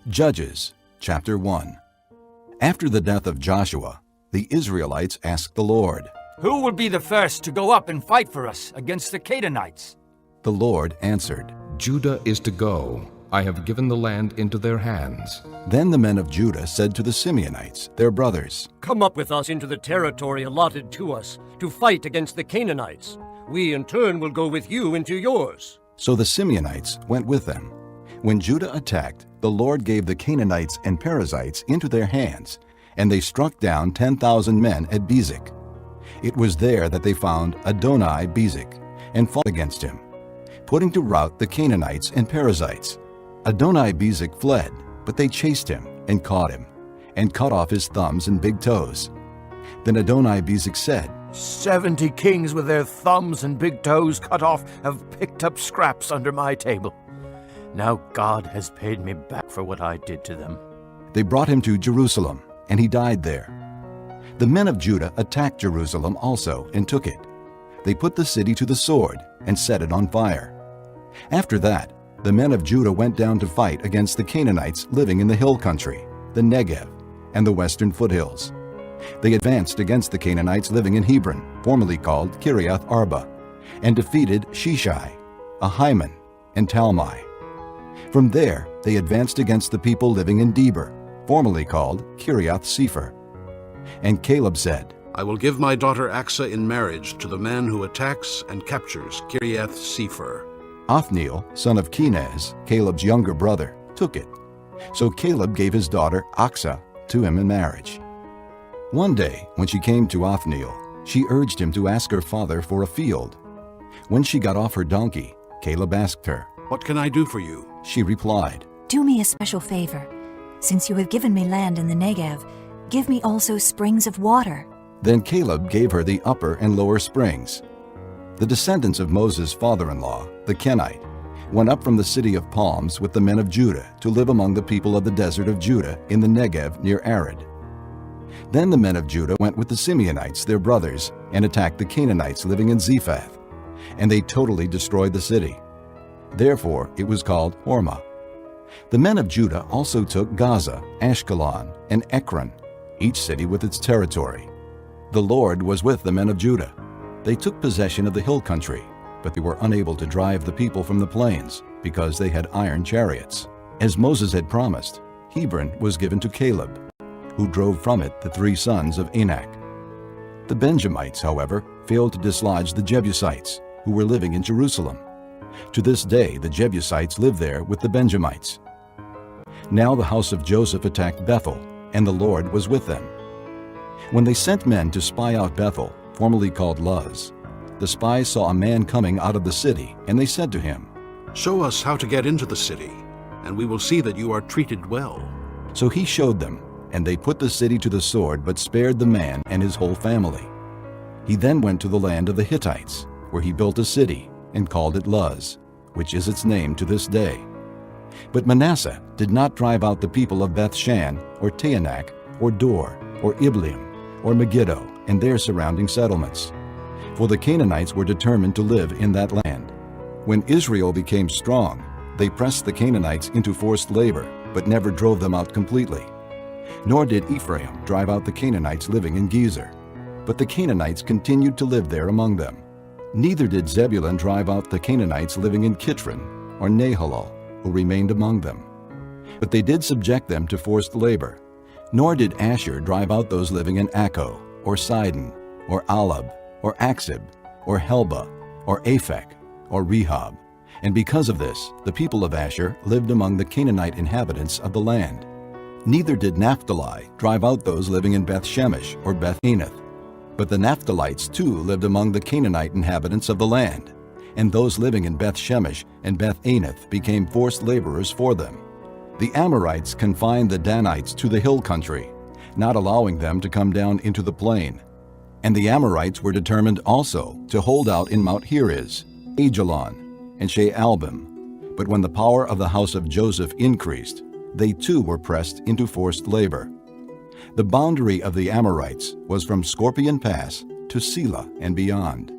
Judges chapter 1. After the death of Joshua, the Israelites asked the Lord, "Who will be the first to go up and fight for us against the Canaanites?" The Lord answered, Judah is to go. I have given the land into their hands. Then the men of Judah said to the Simeonites, their brothers, "Come up with us into the territory allotted to us to fight against the Canaanites. We in turn will go with you into yours." So the Simeonites went with them. When Judah attacked, the Lord gave the Canaanites and Perizzites into their hands, and they struck down 10,000 men at Bezek. It was there that they found Adoni-Bezek and fought against him, putting to rout the Canaanites and Perizzites. Adoni-Bezek fled, but they chased him and caught him, and cut off his thumbs and big toes. Then Adoni-Bezek said, 70 kings with their thumbs and big toes cut off have picked up scraps under my table. Now God has paid me back for what I did to them. They brought him to Jerusalem, and he died there. The men of Judah attacked Jerusalem also and took it. They put the city to the sword and set it on fire. After that, the men of Judah went down to fight against the Canaanites living in the hill country, the Negev, and the western foothills. They advanced against the Canaanites living in Hebron, formerly called Kiriath Arba, and defeated Sheshai, Ahiman, and Talmai. From there, they advanced against the people living in Debir, formerly called Kiriath Sepher. And Caleb said, I will give my daughter Achsah in marriage to the man who attacks and captures Kiriath Sepher. Othniel, son of Kenaz, Caleb's younger brother, took it. So Caleb gave his daughter Achsah to him in marriage. One day, when she came to Othniel, she urged him to ask her father for a field. When she got off her donkey, Caleb asked her, What can I do for you? She replied, Do me a special favor. Since you have given me land in the Negev, give me also springs of water. Then Caleb gave her the upper and lower springs. The descendants of Moses' father-in-law, the Kenite, went up from the city of palms with the men of Judah to live among the people of the desert of Judah in the Negev near Arad. Then the men of Judah went with the Simeonites, their brothers, and attacked the Canaanites living in Zephath, and they totally destroyed the city. Therefore it was called Hormah. The men of Judah also took Gaza, Ashkelon, and Ekron, each city with its territory. The Lord was with the men of Judah. They took possession of the hill country, but they were unable to drive the people from the plains, because they had iron chariots. As Moses had promised, Hebron was given to Caleb, who drove from it the 3 sons of Anak. The Benjamites, however, failed to dislodge the Jebusites, who were living in Jerusalem. To this day the Jebusites live there with the Benjamites. Now the house of Joseph attacked Bethel, and the Lord was with them. When they sent men to spy out Bethel, formerly called Luz, the spies saw a man coming out of the city, and they said to him, Show us how to get into the city, and we will see that you are treated well. So he showed them, and they put the city to the sword, but spared the man and his whole family. He then went to the land of the Hittites, where he built a city, and called it Luz, which is its name to this day. But Manasseh did not drive out the people of Beth-shan, or Taanach, or Dor, or Ibleam, or Megiddo, and their surrounding settlements. For the Canaanites were determined to live in that land. When Israel became strong, they pressed the Canaanites into forced labor, but never drove them out completely. Nor did Ephraim drive out the Canaanites living in Gezer, but the Canaanites continued to live there among them. Neither did Zebulun drive out the Canaanites living in Kitron or Nahalal, who remained among them. But they did subject them to forced labor. Nor did Asher drive out those living in Akko, or Sidon, or Alab, or Aksib, or Helba, or Aphek, or Rehob. And because of this, the people of Asher lived among the Canaanite inhabitants of the land. Neither did Naphtali drive out those living in Beth-Shemesh or Beth-Anath. But the Naphtalites too lived among the Canaanite inhabitants of the land, and those living in Beth-Shemesh and Beth-Anath became forced laborers for them. The Amorites confined the Danites to the hill country, not allowing them to come down into the plain. And the Amorites were determined also to hold out in Mount Heriz, Ajalon, and Shaalbim. But when the power of the house of Joseph increased, they too were pressed into forced labor. The boundary of the Amorites was from Scorpion Pass to Selah and beyond.